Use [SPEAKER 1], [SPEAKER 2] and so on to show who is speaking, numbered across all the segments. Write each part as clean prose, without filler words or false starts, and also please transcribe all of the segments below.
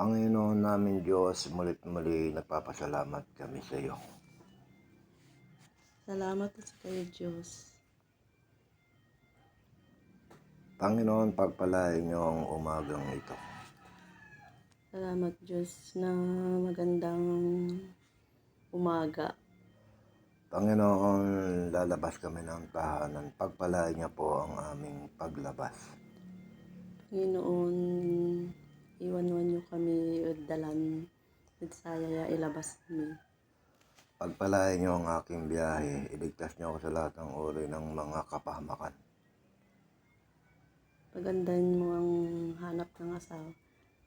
[SPEAKER 1] Panginoon namin Diyos, mulit muli nagpapasalamat kami sa iyo.
[SPEAKER 2] Salamat sa kayo, Diyos.
[SPEAKER 1] Panginoon, pagpalain niyo ang umagang ito.
[SPEAKER 2] Salamat, Diyos, na magandang umaga.
[SPEAKER 1] Panginoon, lalabas kami ng tahanan. Pagpalain niyo po ang aming paglabas.
[SPEAKER 2] Panginoon, iwanwan niyo kami at dalan at sayaya ilabas kami.
[SPEAKER 1] Pagpalain niyo ang aking biyahe. Iligtas niyo ako sa lahat ng uri ng mga kapahamakan.
[SPEAKER 2] Pagandahin mo ang hanap ng asawa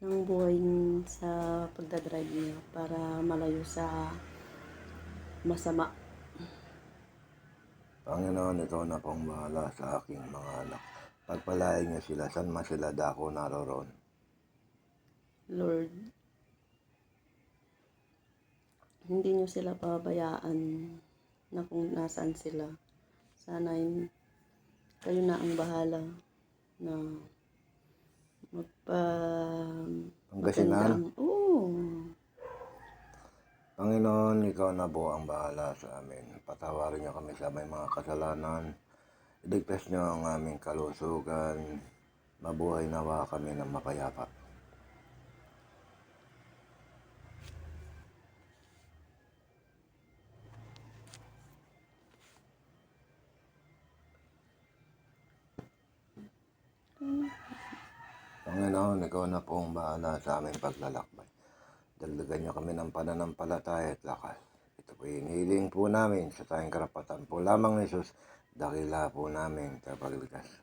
[SPEAKER 2] ng buhay sa pagdadrive niyo para malayo sa masama.
[SPEAKER 1] Panginoon, ikaw na pong bahala sa aking mga anak. Pagpalain niyo sila, saan man sila dako naroroon.
[SPEAKER 2] Lord, hindi niyo sila pabayaan na kung nasaan sila. Sana kayo na ang bahala na
[SPEAKER 1] Pangasinan.
[SPEAKER 2] Oo.
[SPEAKER 1] Panginoon, ikaw na po ang bahala sa amin. Patawarin niyo kami sa aming mga kasalanan. Iligtas niyo ang aming kalusugan. Mabuhay nawa kami ng mapayapa. Panginoon, ikaw na po ang bahala sa aming paglalakbay. Dagdagan niyo kami ng pananampalataya at lakas. Ito po hinihiling po namin sa tayong karapatan po lamang ni Jesus. Dakila po namin sa pagligtas.